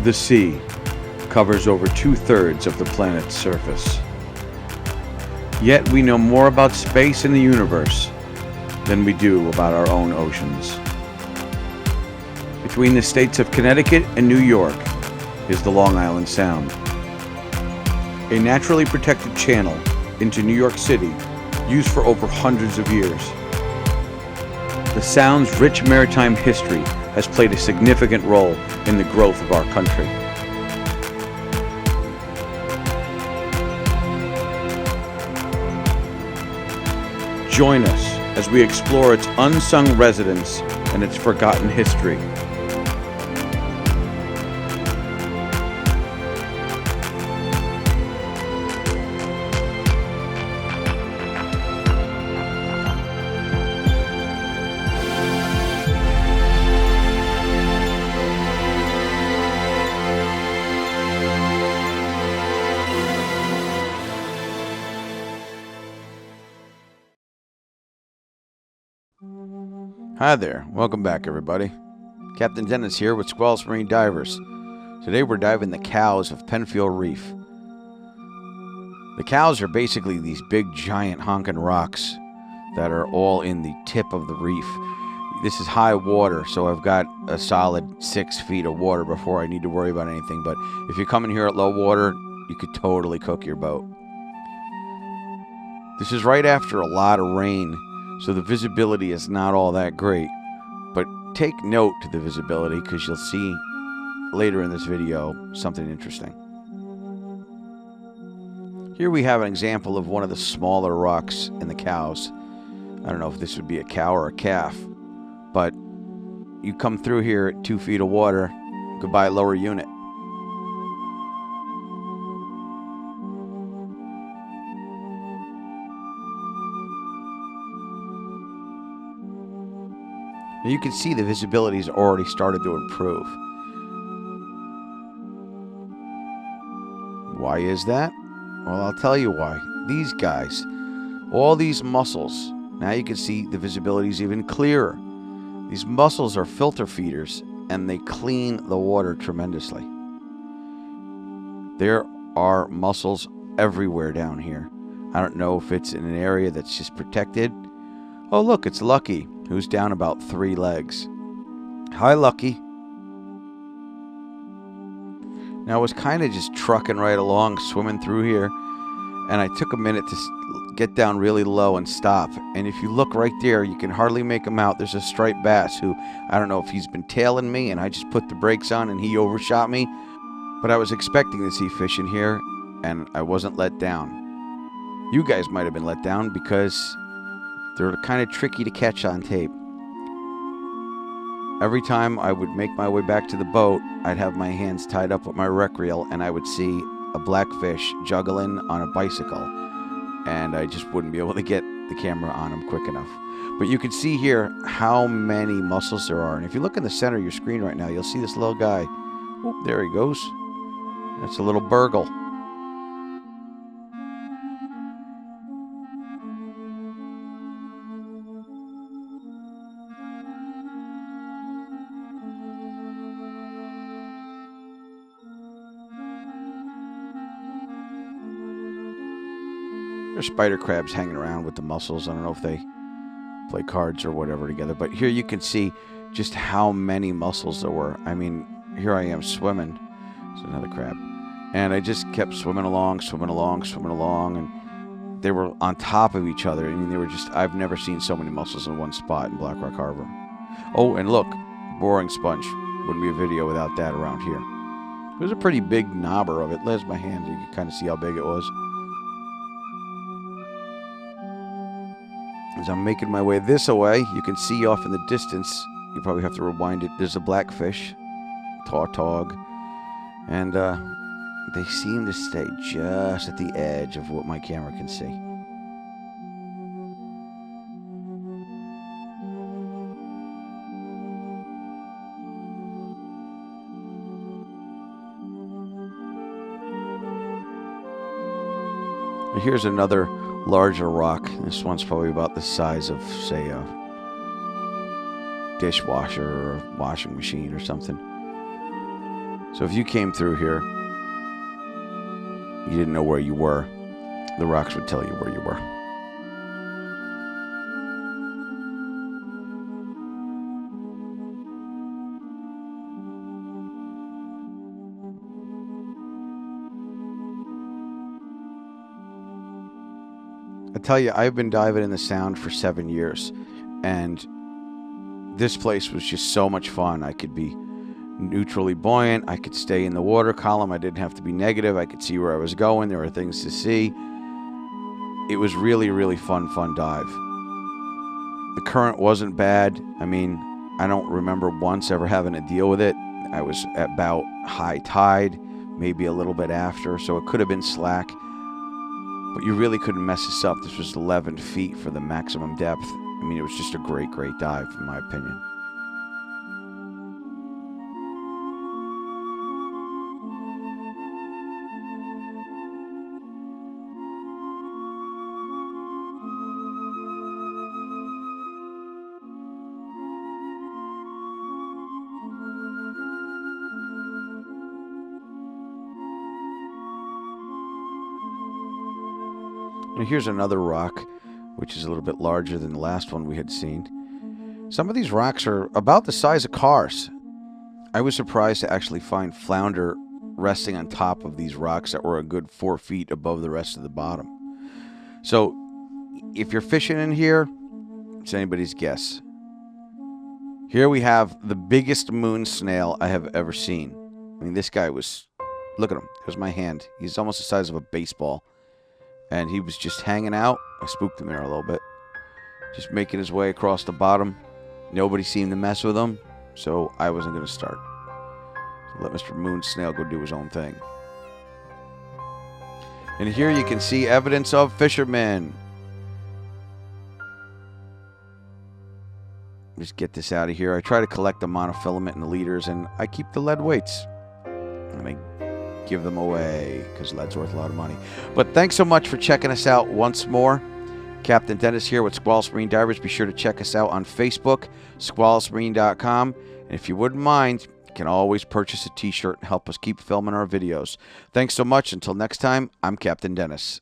The sea covers over 2/3 of the planet's surface. Yet we know more about space and the universe than we do about our own oceans. Between the states of Connecticut and New York is the Long Island Sound, a naturally protected channel into New York City used for over hundreds of years. The Sound's rich maritime history has played a significant role in the growth of our country. Join us as we explore its unsung residents and its forgotten history. Hi there, welcome back everybody. Captain Dennis here with Squalus Marine Divers. Today we're diving the cows of Penfield Reef. The cows are basically these big giant honking rocks that are all in the tip of the reef. This is high water, so I've got a solid 6 feet of water before I need to worry about anything, but if you come in here at low water, you could totally cook your boat. This is right after a lot of rain, so the visibility is not all that great, but take note to the visibility because you'll see later in this video something interesting. Here we have an example of one of the smaller rocks in the cows. I don't know if this would be a cow or a calf, but you come through here at 2 feet of water, goodbye lower unit. Now you can see the visibility has already started to improve. Why is that? Well, I'll tell you why. These guys, all these mussels, now you can see the visibility is even clearer. These mussels are filter feeders and they clean the water tremendously. There are mussels everywhere down here. I don't know if it's in an area that's just protected. Oh look, it's Lucky, who's down about 3 legs. Hi, Lucky. Now I was kind of just trucking right along, swimming through here, and I took a minute to get down really low and stop. And if you look right there, you can hardly make him out. There's a striped bass who, I don't know if he's been tailing me and I just put the brakes on and he overshot me, but I was expecting to see fish in here and I wasn't let down. You guys might have been let down because they're kind of tricky to catch on tape. Every time I would make my way back to the boat, I'd have my hands tied up with my rec reel and I would see a blackfish juggling on a bicycle. And I just wouldn't be able to get the camera on him quick enough. But you can see here how many mussels there are. And if you look in the center of your screen right now, you'll see this little guy. Oop, there he goes. That's a little burgle. There's spider crabs hanging around with the mussels. I don't know if they play cards or whatever together, but here you can see just how many mussels there were. I mean, here I am swimming. There's another crab. And I just kept swimming along, and they were on top of each other. I mean, they were just, I've never seen so many mussels in one spot in Black Rock Harbor. Oh, and look, boring sponge. Wouldn't be a video without that around here. There's a pretty big knobber of it. There's my hand. You can kind of see how big it was. As I'm making my way this way, you can see off in the distance, you probably have to rewind it, there's a blackfish, tautog, and they seem to stay just at the edge of what my camera can see. Here's another larger rock. This one's probably about the size of, say, a dishwasher or a washing machine or something. So if you came through here, you didn't know where you were, the rocks would tell you where you were. I tell you, I've been diving in the Sound for 7 years, and this place was just so much fun. I could be neutrally buoyant. I could stay in the water column. I didn't have to be negative. I could see where I was going. There were things to see. It was really, really fun dive. The current wasn't bad. I mean, I don't remember once ever having to deal with it. I was at about high tide, maybe a little bit after, so it could have been slack. But you really couldn't mess this up. This was 11 feet for the maximum depth. I mean, it was just a great, great dive, in my opinion. Now here's another rock, which is a little bit larger than the last one we had seen. Some of these rocks are about the size of cars. I was surprised to actually find flounder resting on top of these rocks that were a good 4 feet above the rest of the bottom. So if you're fishing in here, it's anybody's guess. Here we have the biggest moon snail I have ever seen. I mean, this guy was, look at him, there's my hand. He's almost the size of a baseball. And he was just hanging out. I spooked him there a little bit. Just making his way across the bottom. Nobody seemed to mess with him, so I wasn't going to start. So let Mr. Moon Snail go do his own thing. And here you can see evidence of fishermen. Just get this out of here. I try to collect the monofilament and the leaders, and I keep the lead weights. And I give them away because lead's worth a lot of money. But thanks so much for checking us out once more. Captain Dennis here with Squalus Marine Divers. Be sure to check us out on Facebook, squalusmarine.com. And if you wouldn't mind, you can always purchase a t-shirt and help us keep filming our videos. Thanks so much. Until next time, I'm Captain Dennis.